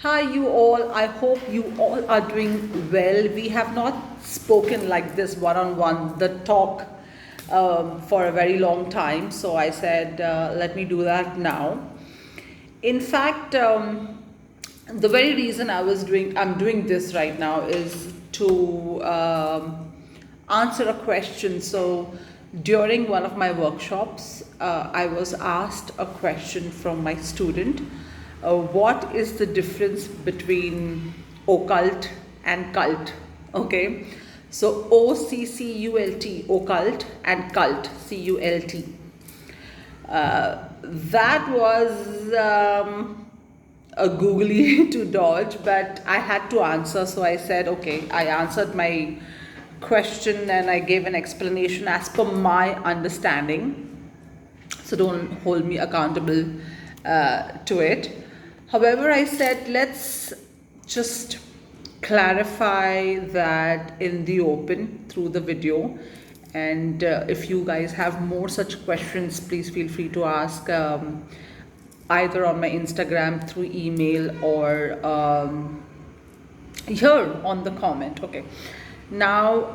Hi, you all. I hope you all are doing well. We have not spoken like this one on one, the talk, for a very long time. So I said, let me do that now. In fact, the very reason I'm doing this right now is to answer a question. So during one of my workshops, I was asked a question from my student. What is the difference between occult and cult? Okay, so OCCULT, occult, and cult, CULT. That was a googly to dodge, but I had to answer, so I said, okay, I answered my question and I gave an explanation as per my understanding. So don't hold me accountable to it. However, I said, let's just clarify that in the open through the video. And if you guys have more such questions, please feel free to ask either on my Instagram, through email, or here on the comment. Okay. Now,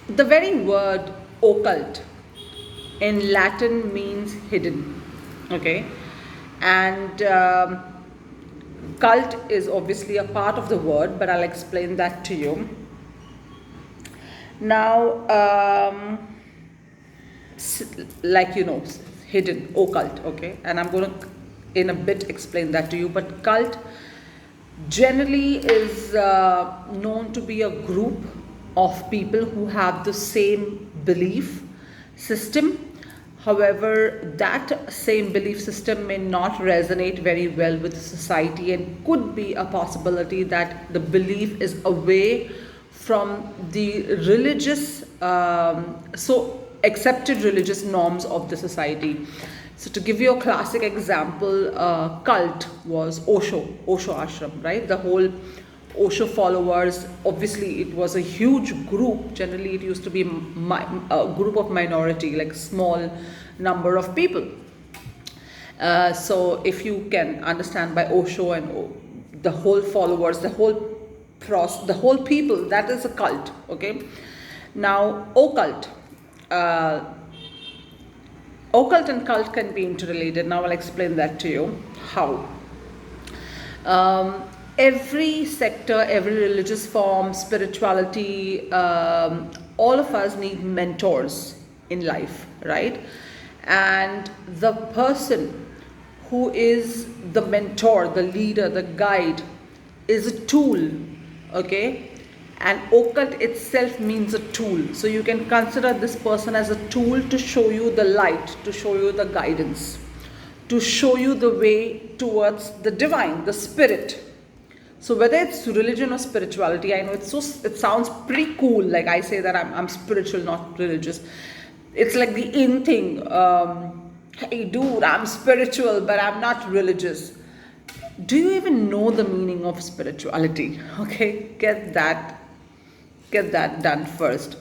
the very word occult in Latin means hidden. Okay. And cult is obviously a part of the word, but I'll explain that to you. Now, like hidden, occult, okay? And I'm going to, in a bit, explain that to you. But cult generally is known to be a group of people who have the same belief system. However, that same belief system may not resonate very well with society, and could be a possibility that the belief is away from the religious, so accepted religious norms of the society. So to give you a classic example, cult was Osho ashram, right? The whole Osho followers, obviously it was a huge group. Generally it used to be a group of minority, like small number of people. So if you can understand by Osho and the whole followers, the whole people, that is a cult. Okay. Now occult, occult and cult can be interrelated. Now I'll explain that to you how. Every sector, every religious form, spirituality, all of us need mentors in life, right? And the person who is the mentor, the leader, the guide is a tool, okay? And occult itself means a tool. So you can consider this person as a tool to show you the light, to show you the guidance, to show you the way towards the divine, the spirit. So whether it's religion or spirituality, I know it sounds pretty cool. Like I say that I'm spiritual, not religious. It's like the in thing. Hey dude, I'm spiritual, but I'm not religious. Do you even know the meaning of spirituality? Okay, get that done first.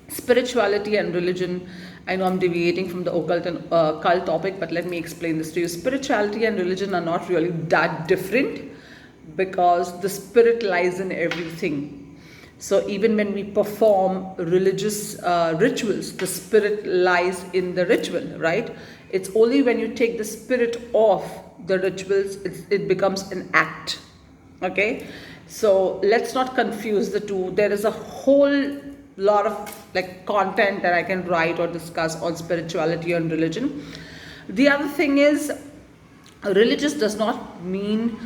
Spirituality and religion, I know I'm deviating from the occult and cult topic, but let me explain this to you. Spirituality and religion are not really that different, because the spirit lies in everything. So even when we perform religious rituals, the spirit lies in the ritual, right? It's only when you take the spirit off the rituals, it becomes an act. Okay, so let's not confuse the two. There is a whole lot of content that I can write or discuss on spirituality and religion. The other thing is, religious does not mean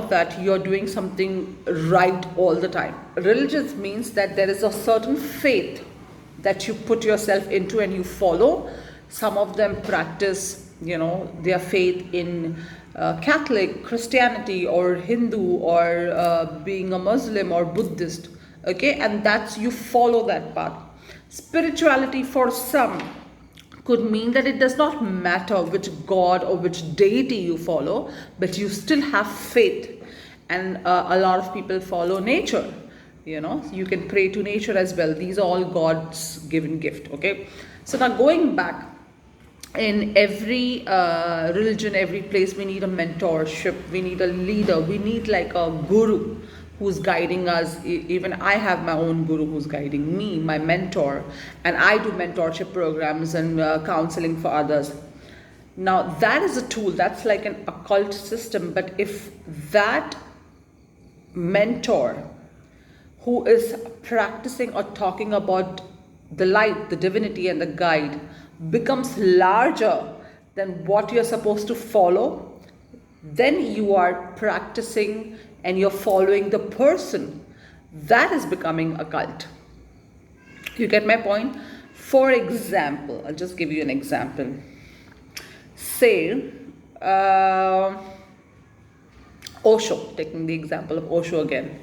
that you're doing something right all the time. Religious means that there is a certain faith that you put yourself into and you follow. Some of them practice, their faith in Catholic, Christianity, or Hindu, or being a Muslim or Buddhist. Okay, and you follow that path. Spirituality for some could mean that it does not matter which god or which deity you follow, but you still have faith. And a lot of people follow nature. You can pray to nature as well. These are all God's given gift. Okay, so now going back, in every religion, every place, we need a mentorship, we need a leader, we need like a guru who's guiding us. Even I have my own guru who's guiding me, my mentor, and I do mentorship programs and counseling for others. Now that is a tool, that's like an occult system. But if that mentor who is practicing or talking about the light, the divinity, and the guide becomes larger than what you're supposed to follow, then you are practicing and you're following the person. That is becoming a cult. You get my point? For example, I'll just give you an example. Say, Osho, taking the example of Osho again.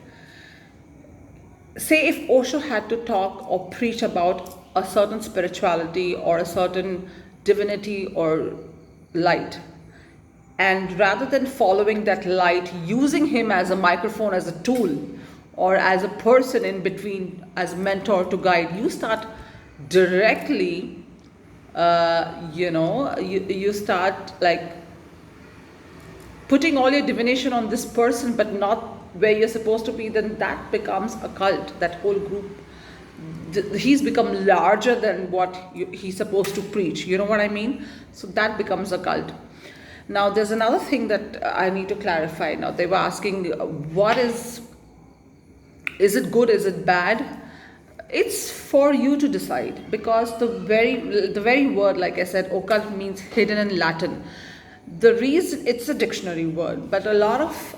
Say if Osho had to talk or preach about a certain spirituality or a certain divinity or light, and rather than following that light, using him as a microphone, as a tool, or as a person in between, as a mentor to guide, you start directly, you start like putting all your divination on this person, but not where you're supposed to be, then that becomes a cult. That whole group, he's become larger than what he's supposed to preach. You know what I mean? So that becomes a cult. Now there's another thing that I need to clarify. Now they were asking, what is it good, is it bad? It's for you to decide, because the very word, like I said, occult means hidden in Latin. The reason, it's a dictionary word, but a lot of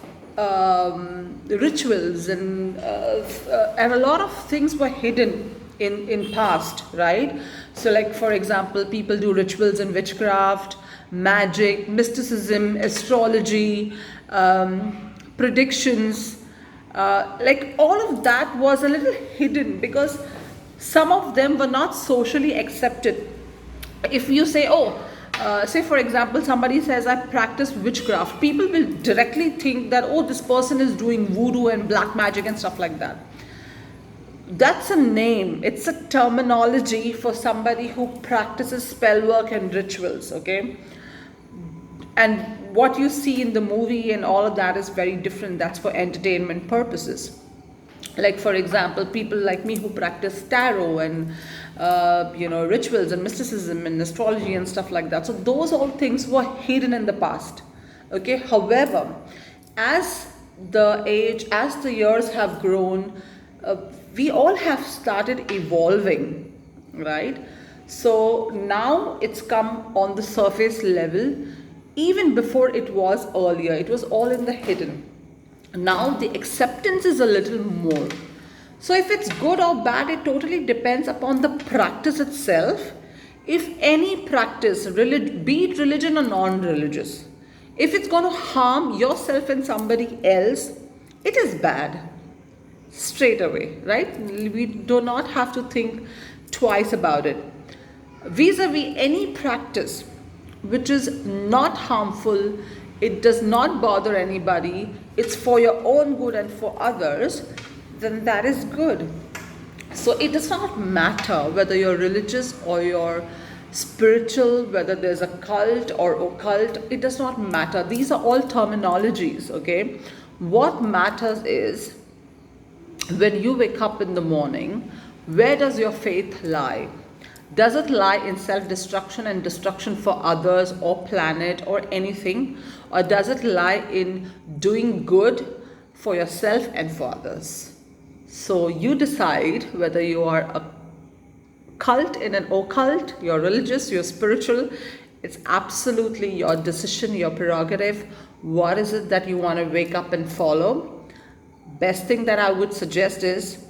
rituals and a lot of things were hidden in past, right? So like, for example, people do rituals in witchcraft, magic, mysticism, astrology, predictions, like all of that was a little hidden because some of them were not socially accepted. If you say, say for example, somebody says I practice witchcraft, people will directly think that, this person is doing voodoo and black magic and stuff like that. That's a name, it's a terminology for somebody who practices spell work and rituals, okay? And what you see in the movie and all of that is very different. That's for entertainment purposes. Like for example, people like me who practice tarot and rituals and mysticism and astrology and stuff like that. So those all things were hidden in the past. Okay. However, as the years have grown, we all have started evolving, right? So now it's come on the surface level. Even before it was earlier, it was all in the hidden. Now the acceptance is a little more. So if it's good or bad, it totally depends upon the practice itself. If any practice, be it religion or non-religious, if it's going to harm yourself and somebody else, it is bad. Straight away, right? We do not have to think twice about it. Vis-a-vis any practice which is not harmful, it does not bother anybody, it's for your own good and for others, then that is good. So it does not matter whether you're religious or you're spiritual, whether there's a cult or occult, it does not matter. These are all terminologies, okay? What matters is, when you wake up in the morning, where does your faith lie? Does it lie in self-destruction and destruction for others or planet or anything? Or does it lie in doing good for yourself and for others? So you decide whether you are a cult in an occult, you're religious, you're spiritual. It's absolutely your decision, your prerogative. What is it that you want to wake up and follow? Best thing that I would suggest is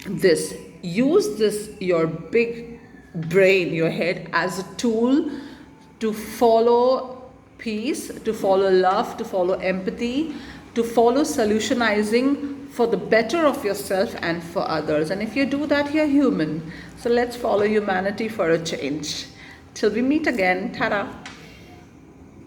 this. Use this, your big brain, your head, as a tool to follow peace, to follow love, to follow empathy, to follow solutionizing for the better of yourself and for others. And if you do that, you're human. So let's follow humanity for a change. Till we meet again. Ta-da.